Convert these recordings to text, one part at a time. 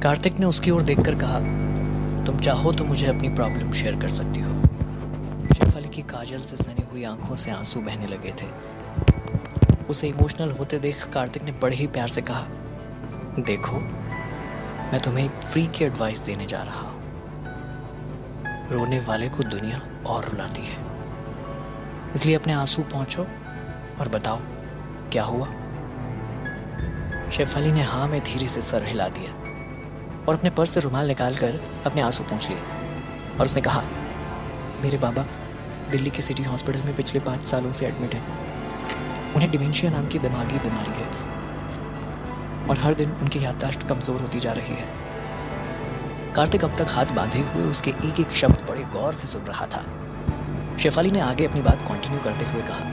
कार्तिक ने उसकी ओर देखकर कहा, तुम चाहो तो मुझे अपनी प्रॉब्लम शेयर कर सकती हो। शेफाली की काजल से सनी हुई आंखों से आंसू बहने लगे थे। उसे इमोशनल होते देख कार्तिक ने बड़े ही प्यार से कहा, देखो मैं तुम्हें एक फ्री की एडवाइस देने जा रहा हूं। रोने वाले को दुनिया और रुलाती है, इसलिए अपने आंसू पोंछो और बताओ क्या हुआ। शेफाली ने हाँ में धीरे से सर हिला दिया और अपने पर्स से रुमाल निकालकर अपने आंसू पोंछ लिए और उसने कहा, मेरे बाबा दिल्ली के सिटी हॉस्पिटल में पिछले 5 सालों से एडमिट हैं। उन्हें डिमेंशिया नाम की दिमागी बीमारी है और हर दिन उनकी याददाश्त कमजोर होती जा रही है। कार्तिक अब तक हाथ बांधे हुए उसके एक एक शब्द बड़े गौर से सुन रहा था। शेफाली ने आगे अपनी बात कंटिन्यू करते हुए कहा,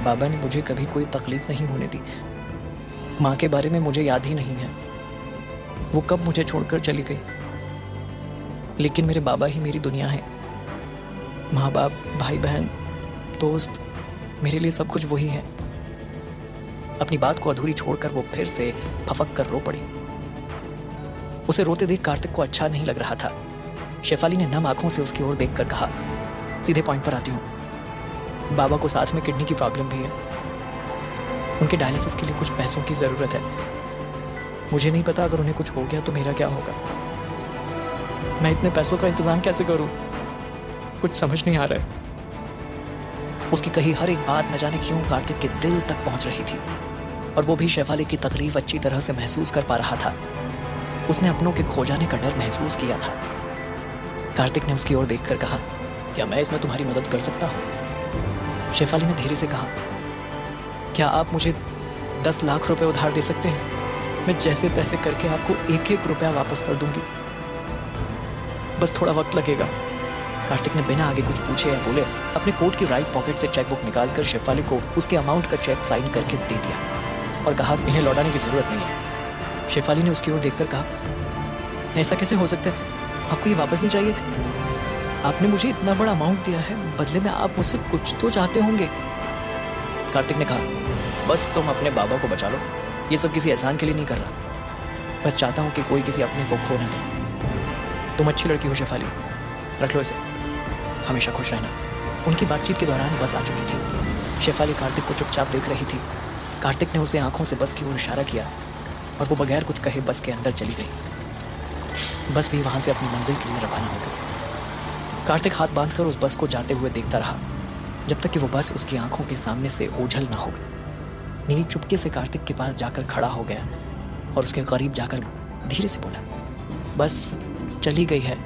बाबा ने मुझे कभी कोई तकलीफ नहीं होने दी। माँ के बारे में मुझे याद ही नहीं है, वो कब मुझे छोड़कर चली गई। लेकिन मेरे बाबा ही मेरी दुनिया है। माँ बाप, भाई बहन, दोस्त, मेरे लिए सब कुछ वही है। अपनी बात को अधूरी छोड़कर वो फिर से फफक कर रो पड़ी। उसे रोते देख कार्तिक को अच्छा नहीं लग रहा था। शेफाली ने नम आंखों से उसकी ओर देखकर कहा, सीधे पॉइंट पर आती हूँ। बाबा को साथ में किडनी की प्रॉब्लम भी है। उनके डायलिसिस के लिए कुछ पैसों की जरूरत है। मुझे नहीं पता अगर उन्हें कुछ हो गया तो मेरा क्या होगा। मैं इतने पैसों का इंतजाम कैसे करूं, कुछ समझ नहीं आ रहा है। उसकी कही हर एक बात न जाने क्यों कार्तिक के दिल तक पहुंच रही थी और वो भी शेफाली की तकलीफ अच्छी तरह से महसूस कर पा रहा था। उसने अपनों के खो जाने का डर महसूस किया था। कार्तिक ने उसकी ओर देखकर कहा, क्या मैं इसमें तुम्हारी मदद कर सकता हूं? शेफाली ने धीरे से कहा, क्या आप मुझे 10 लाख रुपए उधार दे सकते हैं? मैं जैसे तैसे करके आपको 1-1 रुपया वापस कर दूंगी। बस थोड़ा वक्त लगेगा। कार्तिक ने बिना आगे कुछ पूछे या बोले अपने कोट की राइट पॉकेट से चेकबुक निकालकर शेफाली को उसके अमाउंट का चेक साइन करके दे दिया और कहा, इन्हें लौटाने की जरूरत नहीं है। शेफाली ने उसकी ओर देखकर कहा, ऐसा कैसे हो सकता है? आपको ये वापस नहीं चाहिए? आपने मुझे इतना बड़ा अमाउंट दिया है, बदले में आप मुझसे कुछ तो चाहते होंगे। कार्तिक ने कहा, बस तुम अपने बाबा को बचा लो। ये सब किसी एहसान के लिए नहीं कर रहा, बस चाहता हूं कि कोई किसी अपने को खो न दे। तुम अच्छी लड़की हो शेफाली, रख लो इसे, हमेशा खुश रहना। उनकी बातचीत के दौरान बस आ चुकी थी। शेफाली कार्तिक को चुपचाप देख रही थी। कार्तिक ने उसे आंखों से बस की ओर इशारा किया और वो बगैर कुछ कहे बस के अंदर चली गई। बस भी वहां से अपनी मंजिल के लिए रवाना हो गई। कार्तिक हाथ बांधकर उस बस को जाते हुए देखता रहा जब तक कि वो बस उसकी आंखों के सामने से ओझल ना हो गई। नील चुपके से कार्तिक के पास जाकर खड़ा हो गया और उसके करीब जाकर धीरे से बोला, बस चली गई है।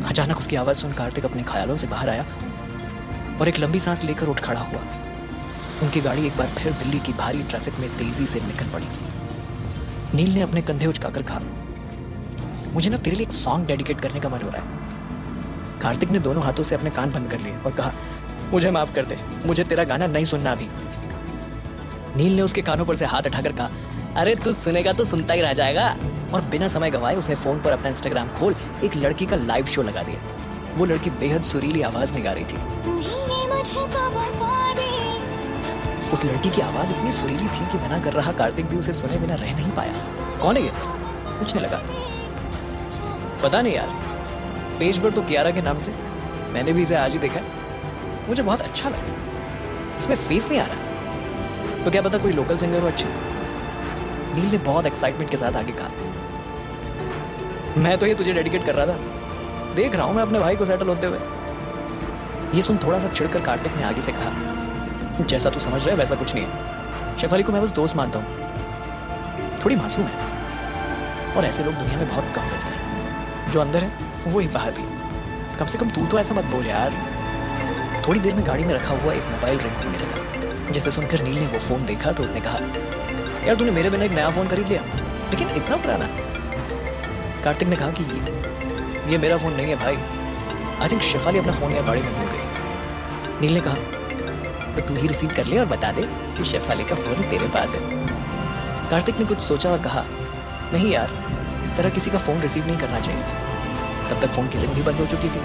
अचानक उसकी आवाज सुन कार्तिक अपने ख्यालों से बाहर आया और एक लंबी सांस लेकर उठ खड़ा हुआ। उनकी गाड़ी एक बार फिर दिल्ली की भारी ट्रैफिक में तेजी से निकल पड़ी। नील ने अपने कंधे उचकाकर कहा, मुझे ना तेरे लिए एक सॉन्ग डेडिकेट करने का मन हो रहा है। कार्तिक ने दोनों हाथों से अपने कान बंद कर लिए और कहा, मुझे माफ कर दे, मुझे तेरा गाना नहीं सुनना अभी। नील ने उसके कानों पर से हाथ उठाकर कहा, अरे तू सुनेगा तो सुनता ही रह जाएगा। और बिना समय गंवाए उसने फोन पर अपना इंस्टाग्राम खोल एक लड़की का लाइव शो लगा दिया। वो लड़की बेहद सुरीली आवाज में गा रही थी। उस लड़की की आवाज इतनी सुरीली थी कि मना कर रहा कार्तिक भी उसे सुने बिना रह नहीं पाया। कौन है ये? पूछने लगा। पता नहीं यार, पेज पर तो कियारा के नाम से, मैंने भी इसे आज ही देखा। मुझे बहुत अच्छा लगा, इसमें फेस नहीं आ रहा, तो क्या पता कोई लोकल सिंगर हो अच्छी। नील ने बहुत एक्साइटमेंट के साथ आगे कहा, मैं तो ये तुझे डेडिकेट कर रहा था, देख रहा हूं मैं अपने भाई को सेटल होते हुए। ये सुन थोड़ा सा चिढ़कर कार्तिक ने आगे से कहा, जैसा तू समझ रहा है वैसा कुछ नहीं है। शेफाली को मैं बस दोस्त मानता हूँ, थोड़ी मासूम है और ऐसे लोग दुनिया में बहुत कम मिलते हैं। जो अंदर है वो ही बाहर भी। कम से कम तू तो ऐसा मत बोल यार। थोड़ी देर में गाड़ी में रखा हुआ एक मोबाइल रिंग होने लगा, जिसे सुनकर नील ने वो फोन देखा तो उसने कहा, यार तूने मेरे बिना एक नया फोन खरीद लिया, लेकिन इतना पुराना। कार्तिक ने कहा कि ये मेरा फोन नहीं है भाई, आई थिंक शेफाली अपना फोन या गाड़ी में भूल गई। नील ने कहा, तो तू ही रिसीव कर ले और बता दे कि शेफाली का फोन तेरे पास है। कार्तिक ने कुछ सोचा और कहा, नहीं यार, इस तरह किसी का फोन रिसीव नहीं करना चाहिए। तब तक फोन की रिंग भी बंद हो चुकी थी।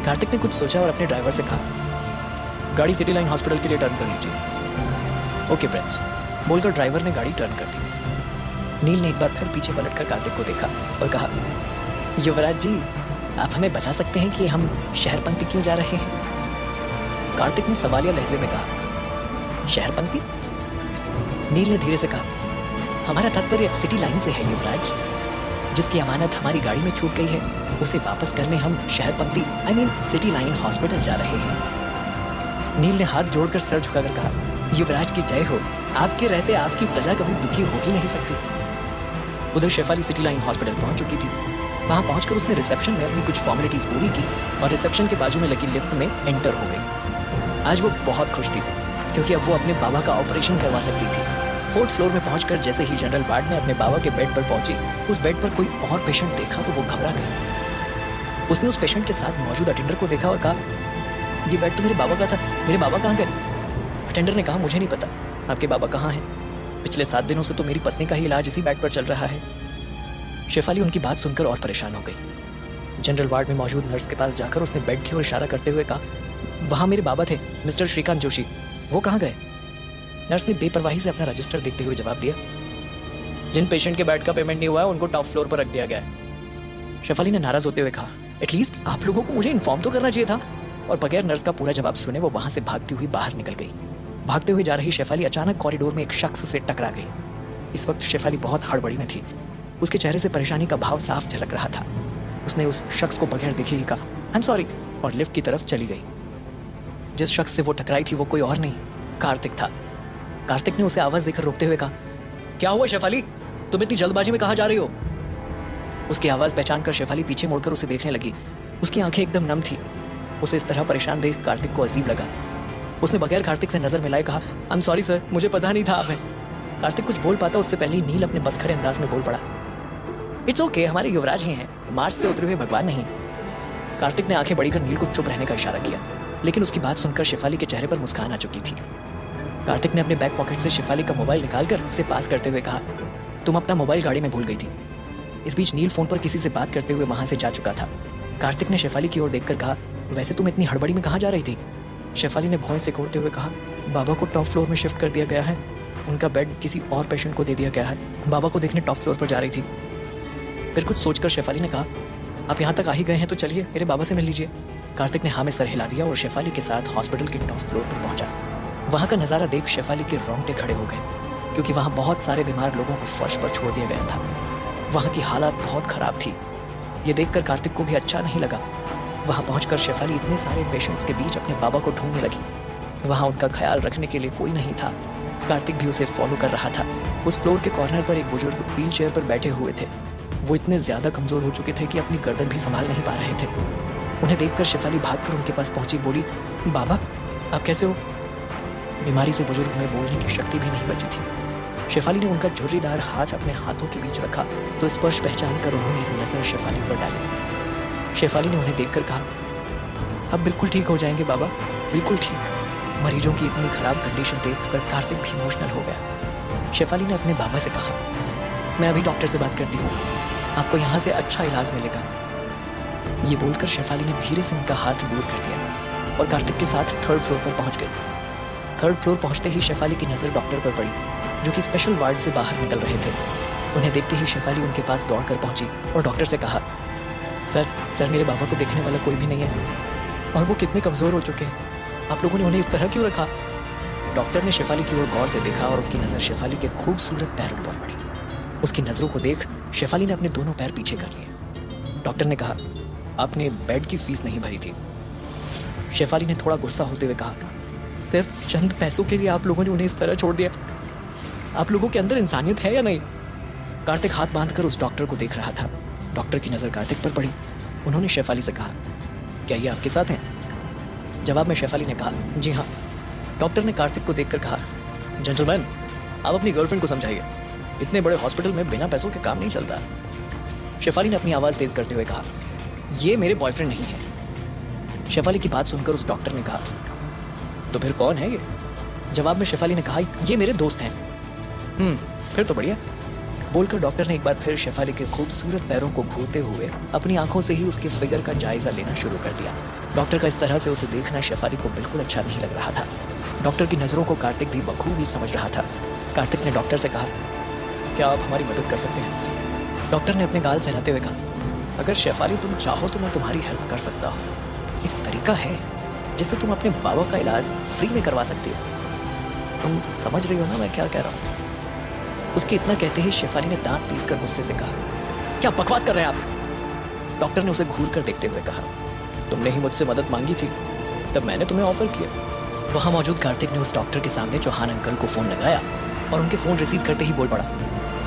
कार्तिक ने कुछ सोचा और अपने ड्राइवर से कहा, गाड़ी सिटी लाइन हॉस्पिटल के लिए टर्न कर लीजिए। ओके प्रिंस, बोलकर ड्राइवर ने गाड़ी टर्न कर दी। नील ने एक बार फिर पीछे पलटकर कार्तिक को देखा और कहा, युवराज जी, आप हमें बता सकते हैं कि हम शहरपंक्ति क्यों जा रहे हैं? कार्तिक ने सवालिया लहजे में कहा, शहरपंक्ति? नील ने धीरे से कहा, हमारा तात्पर्य सिटी लाइन से है युवराज। जिसकी अमानत हमारी गाड़ी में छूट गई है, उसे वापस करने हम शहरपंक्ति सिटी लाइन हॉस्पिटल जा रहे हैं। नील ने हाथ जोड़कर सर झुकाकर कहा, युवराज की जय हो। आपके रहते आपकी प्रजा कभी दुखी हो ही नहीं सकती। उधर शेफाली सिटी लाइन हॉस्पिटल पहुंच चुकी थी। वहां पहुंचकर उसने रिसेप्शन में अपनी कुछ फॉर्मेलिटीज पूरी की और रिसेप्शन के बाजू में लगी लिफ्ट में एंटर हो गई। आज वो बहुत खुश थी क्योंकि अब वो अपने बाबा का ऑपरेशन करवा सकती थी। 4th फ्लोर में पहुंचकर जैसे ही जनरल वार्ड में अपने बाबा के बेड पर पहुंची, उस बेड पर कोई और पेशेंट देखा तो वो घबरा गई। उसने उस पेशेंट के साथ मौजूद अटेंडर को देखा और कहा, ये बेड तो मेरे बाबा का था, मेरे बाबा कहाँ गए? अटेंडर ने कहा, मुझे नहीं पता आपके बाबा कहाँ हैं। पिछले 7 दिनों से तो मेरी पत्नी का ही इलाज इसी बेड पर चल रहा है। शेफाली उनकी बात सुनकर और परेशान हो गई। जनरल वार्ड में मौजूद नर्स के पास जाकर उसने बेड की ओर इशारा करते हुए कहा, वहां मेरे बाबा थे, मिस्टर श्रीकांत जोशी, वो कहाँ गए? नर्स ने बेपरवाही से अपना रजिस्टर देखते हुए जवाब दिया, जिन पेशेंट के बेड का पेमेंट नहीं हुआ है उनको टॉप फ्लोर पर रख दिया गया है। शेफाली ने नाराज होते हुए कहा, एटलीस्ट आप लोगों को मुझे इन्फॉर्म तो करना चाहिए था। और बगैर नर्स का पूरा जवाब सुने वो वहां से भागती हुई बाहर निकल गई। भागते हुए जा रही शेफाली अचानक कॉरिडोर में एक शख्स से टकरा गई। इस वक्त शेफाली बहुत हड़बड़ी में थी। उसके चेहरे से परेशानी का भाव साफ झलक रहा था। उसने उस शख्स को बगैर देखे ही कहा, आई एम सॉरी, और लिफ्ट की तरफ चली गई। जिस शख्स से वो टकराई थी वो कोई और नहीं, कार्तिक था। कार्तिक ने उसे आवाज देकर रोकते हुए कहा, क्या हुआ शेफाली, तुम इतनी जल्दबाजी में कहां जा रही हो? उसकी आवाज पहचान कर शेफाली पीछे मुड़कर उसे देखने लगी। उसकी आंखें एकदम नम थी। उसे इस तरह परेशान देख कार्तिक को अजीब लगा। उसने बगैर कार्तिक से नजर मिलाए कहा, आई एम सॉरी सर, मुझे पता नहीं था आप हैं। कार्तिक कुछ बोल पाता उससे पहले ही नील अपने बसखरे अंदाज में बोल पड़ा, इट्स ओके, हमारे युवराज ही हैं, मार्च से उतरे हुए भगवान नहीं। कार्तिक ने आंखें बड़ी कर नील को चुप रहने का इशारा किया, लेकिन उसकी बात सुनकर शेफाली के चेहरे पर मुस्कान आ चुकी थी। कार्तिक ने अपने बैक पॉकेट से शेफाली का मोबाइल निकालकर उसे पास करते हुए कहा, तुम अपना मोबाइल गाड़ी में भूल गई थी। इस बीच नील फोन पर किसी से बात करते हुए वहां से जा चुका था। कार्तिक ने शेफाली की ओर देखकर कहा, वैसे तुम इतनी हड़बड़ी में कहाँ जा रही थी? शेफाली ने भौं से कोड़ते हुए कहा, बाबा को टॉप फ्लोर में शिफ्ट कर दिया गया है, उनका बेड किसी और पेशेंट को दे दिया गया है। बाबा को देखने टॉप फ्लोर पर जा रही थी। फिर कुछ सोचकर शेफाली ने कहा, आप यहाँ तक आ ही गए हैं तो चलिए मेरे बाबा से मिल लीजिए। कार्तिक ने हाँ में सर हिला दिया और शेफाली के साथ हॉस्पिटल के टॉप फ्लोर पर पहुंचा। वहाँ का नज़ारा देख शेफाली के रोंगटे खड़े हो गए, क्योंकि वहाँ बहुत सारे बीमार लोगों को फर्श पर छोड़ दिया गया था। वहाँ की हालत बहुत खराब थी। ये देखकर कार्तिक को भी अच्छा नहीं लगा। वहाँ पहुंचकर शेफाली इतने सारे पेशेंट्स के बीच अपने बाबा को ढूंढने लगी। वहाँ उनका ख्याल रखने के लिए कोई नहीं था। कार्तिक भी उसे फॉलो कर रहा था। उस फ्लोर के कॉर्नर पर एक बुजुर्ग व्हील चेयर पर बैठे हुए थे। वो इतने ज्यादा कमजोर हो चुके थे कि अपनी गर्दन भी संभाल नहीं पा रहे थे। उन्हें देखकर शेफाली भागकर उनके पास पहुंची, बोली, बाबा आप कैसे हो? बीमारी से बुजुर्ग में बोलने की शक्ति भी नहीं बची थी। शेफाली ने उनका झुर्रीदार हाथ अपने हाथों के बीच रखा तो स्पर्श पहचान कर उन्होंने एक नजर शेफाली पर डाली। शेफाली ने उन्हें देखकर कहा, अब बिल्कुल ठीक हो जाएंगे बाबा, बिल्कुल ठीक। मरीजों की इतनी खराब कंडीशन देखकर कार्तिक भी इमोशनल हो गया। शेफाली ने अपने बाबा से कहा, मैं अभी डॉक्टर से बात करती हूँ, आपको यहाँ से अच्छा इलाज मिलेगा। ये बोलकर शेफाली ने धीरे से उनका हाथ दूर कर दिया और कार्तिक के साथ 3rd फ्लोर पर पहुंच गई। 3rd फ्लोर पहुंचते ही शेफाली की नजर डॉक्टर पर पड़ी, जो कि स्पेशल वार्ड से बाहर निकल रहे थे। उन्हें देखते ही शेफाली उनके पास दौड़कर पहुंची और डॉक्टर से कहा, सर मेरे बाबा को देखने वाला कोई भी नहीं है और वो कितने कमजोर हो चुके हैं, आप लोगों ने उन्हें इस तरह क्यों रखा? डॉक्टर ने शेफाली की ओर गौर से देखा और उसकी नजर शेफाली के खूबसूरत पैरों पर पड़ी। उसकी नजरों को देख शेफाली ने अपने दोनों पैर पीछे कर लिए। डॉक्टर ने कहा, आपने बेड की फीस नहीं भरी थी। शेफाली ने थोड़ा गुस्सा होते हुए कहा, सिर्फ चंद पैसों के लिए आप लोगों ने उन्हें इस तरह छोड़ दिया? आप लोगों के अंदर इंसानियत है या नहीं? कार्तिक हाथ बांधकर उस डॉक्टर को देख रहा था। डॉक्टर की नजर कार्तिक पर पड़ी। उन्होंने शेफाली से कहा, क्या ये आपके साथ हैं? जवाब में शेफाली ने कहा, जी हाँ। डॉक्टर ने कार्तिक को देखकर कहा, जेंटलमैन आप अपनी गर्लफ्रेंड को समझाइए, इतने बड़े हॉस्पिटल में बिना पैसों के काम नहीं चलता। शेफाली ने अपनी आवाज तेज करते हुए कहा, ये मेरे बॉयफ्रेंड नहीं है। शेफाली की बात सुनकर उस डॉक्टर ने कहा, तो फिर कौन है ये? जवाब में शेफाली ने कहा, ये मेरे दोस्त हैं। फिर तो बढ़िया। बोलकर डॉक्टर ने एक बार फिर शेफाली के खूबसूरत पैरों को घूरते हुए अपनी आंखों से ही उसके फिगर का जायजा लेना शुरू कर दिया। डॉक्टर का इस तरह से उसे देखना शेफाली को बिल्कुल अच्छा नहीं लग रहा था। डॉक्टर की नजरों को कार्तिक भी बखूबी समझ रहा था। कार्तिक ने डॉक्टर से कहा, क्या आप हमारी मदद कर सकते हैं? डॉक्टर ने अपने गाल सहलाते हुए कहा, अगर शेफाली तुम चाहो तो मैं तुम्हारी हेल्प कर सकता हूँ। एक तरीका है जिससे तुम अपने बाबा का इलाज फ्री में करवा सकती हो। तुम समझ रही हो ना मैं क्या कह रहा हूँ? उसके इतना कहते ही शेफाली ने दांत पीसकर गुस्से से कहा, क्या बकवास कर रहे हैं आप? डॉक्टर ने उसे घूर कर देखते हुए कहा, तुमने ही मुझसे मदद मांगी थी, तब मैंने तुम्हें ऑफर किया। वहां मौजूद कार्तिक ने उस डॉक्टर के सामने चौहान अंकल को फोन लगाया और उनके फोन रिसीव करते ही बोल पड़ा,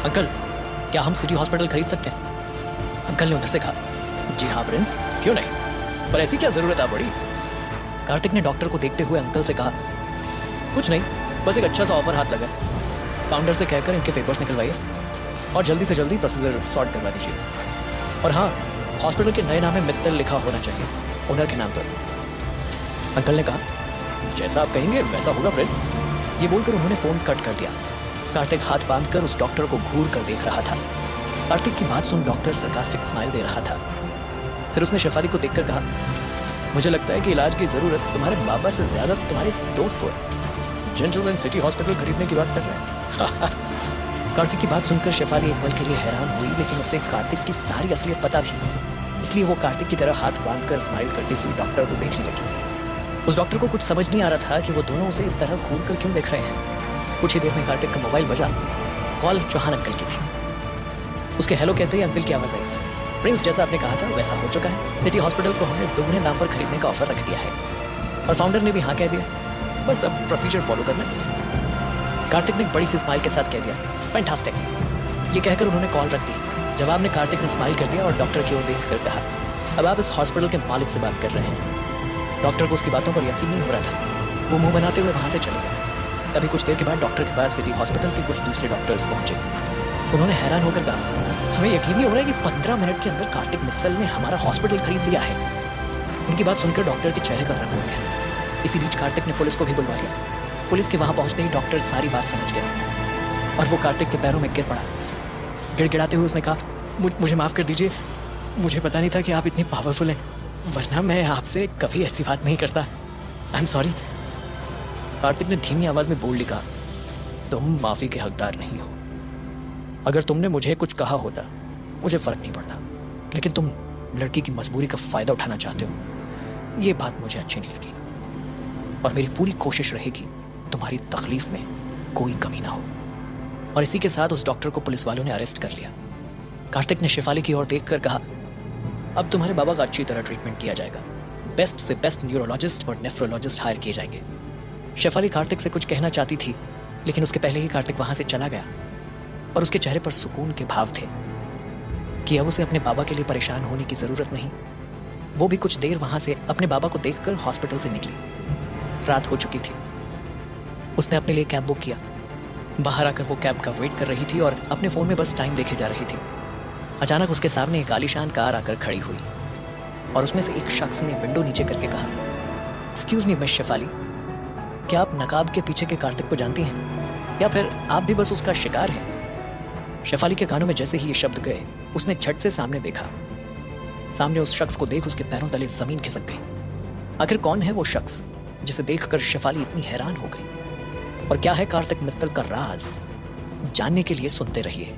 अंकल क्या हम सिटी हॉस्पिटल खरीद सकते हैं? अंकल ने उधर से कहा, जी हाँ प्रिंस, क्यों नहीं, पर ऐसी क्या जरूरत है बड़ी? कार्तिक ने डॉक्टर को देखते हुए अंकल से कहा, कुछ नहीं, बस एक अच्छा सा ऑफर हाथ लगा। फाउंडर से कहकर इनके पेपर्स निकलवाइए और जल्दी से जल्दी प्रोसीजर सॉर्ट करवा दीजिए। और हाँ, हॉस्पिटल के नए नाम में मित्तल लिखा होना चाहिए, ओनर के नाम पर। अंकल ने कहा, जैसा आप कहेंगे वैसा होगा फ्रेंड। ये बोलकर उन्होंने फोन कट कर दिया। कार्तिक हाथ बांधकर उस डॉक्टर को घूर कर देख रहा था। कार्तिक की बात सुन डॉक्टर सरकास्टिक स्माइल दे रहा था। फिर उसने शेफाली को देखकर कहा, मुझे लगता है कि इलाज की जरूरत तुम्हारे बाबा से ज्यादा तुम्हारे दोस्त को है, जिन सिटी हॉस्पिटल खरीदने की बात कर रहे हैं। कार्तिक की बात सुनकर शेफाली एक पल के लिए हैरान हुई, लेकिन उसे कार्तिक की सारी असलियत पता थी, इसलिए वो कार्तिक की तरह हाथ बांधकर स्माइल करती हुई डॉक्टर को देखने लगी। उस डॉक्टर को कुछ समझ नहीं आ रहा था कि वो दोनों उसे इस तरह घूर कर क्यों देख रहे हैं। कुछ ही देर में कार्तिक का मोबाइल बजा। कॉल चौहान अंकल की थी। उसके हेलो कहते ही अंकल की आवाज आई, प्रिंस जैसा आपने कहा था वैसा हो चुका है। सिटी हॉस्पिटल को हमने दोगुने दाम पर खरीदने का ऑफर रख दिया है और फाउंडर ने भी हाँ कह दिया, बस अब प्रोसीजर फॉलो करना है। कार्तिक ने बड़ी सी स्माइल के साथ कह दिया, फैंटास्टिक। ये कहकर उन्होंने कॉल रख दी। जवाब में कार्तिक ने स्माइल कर दिया और डॉक्टर की ओर देखकर कहा, अब आप इस हॉस्पिटल के मालिक से बात कर रहे हैं। डॉक्टर को उसकी बातों पर यकीन नहीं हो रहा था। वो मुंह बनाते हुए वहां से चले गए। तभी कुछ देर के बाद डॉक्टर के पास सिटी हॉस्पिटल के कुछ दूसरे डॉक्टर्स पहुंचे। उन्होंने हैरान होकर कहा, हमें यकीन नहीं हो रहा है कि 15 मिनट के अंदर कार्तिक मित्तल ने हमारा हॉस्पिटल खरीद लिया है। उनकी बात सुनकर डॉक्टर के चेहरे का रंग उड़ गया। इसी बीच कार्तिक ने पुलिस को भी बुलवा लिया। पुलिस के वहां पहुंचते ही डॉक्टर सारी बात समझ गया और वो कार्तिक के पैरों में गिर पड़ा। गिड़गिड़ाते हुए उसने कहा, मुझे माफ कर दीजिए, मुझे पता नहीं था कि आप इतनी पावरफुल हैं, वरना मैं आपसे कभी ऐसी बात नहीं करता। I am sorry. कार्तिक ने धीमी आवाज में बोल लिखा, तुम माफी के हकदार नहीं हो। अगर तुमने मुझे कुछ कहा होता मुझे फर्क नहीं पड़ता, लेकिन तुम लड़की की मजबूरी का फायदा उठाना चाहते हो, ये बात मुझे अच्छी नहीं लगी और मेरी पूरी कोशिश रहेगी तुम्हारी तकलीफ में कोई कमी ना हो। और इसी के साथ उस डॉक्टर को पुलिस वालों ने अरेस्ट कर लिया। कार्तिक ने शेफाली की ओर देखकर कहा, अब तुम्हारे बाबा का अच्छी तरह ट्रीटमेंट किया जाएगा। बेस्ट से बेस्ट न्यूरोलॉजिस्ट और नेफ्रोलॉजिस्ट हायर किए जाएंगे। शेफाली कार्तिक से कुछ कहना चाहती थी, लेकिन उसके पहले ही कार्तिक वहां से चला गया और उसके चेहरे पर सुकून के भाव थे कि अब उसे अपने बाबा के लिए परेशान होने की जरूरत नहीं। वो भी कुछ देर वहां से अपने बाबा को देखकर हॉस्पिटल से निकली। रात हो चुकी थी। उसने अपने लिए कैब बुक किया। बाहर आकर वो कैब का वेट कर रही थी और अपने फोन में बस टाइम देखे जा रही थी। अचानक उसके सामने एक आलीशान कार आकर खड़ी हुई और उसमें से एक शख्स ने विंडो नीचे करके कहा, एक्सक्यूज मी मिस शेफाली, क्या आप नकाब के पीछे के कार्तिक को जानती हैं या फिर आप भी बस उसका शिकार हैं? शेफाली के कानों में जैसे ही ये शब्द गए, उसने झट से सामने देखा। सामने उस शख्स को देख उसके पैरों तले जमीन खिसक गई। आखिर कौन है वो शख्स जिसे देखकर शेफाली इतनी हैरान हो गई? और क्या है कार्तिक मित्तल का राज? जानने के लिए सुनते रहिए।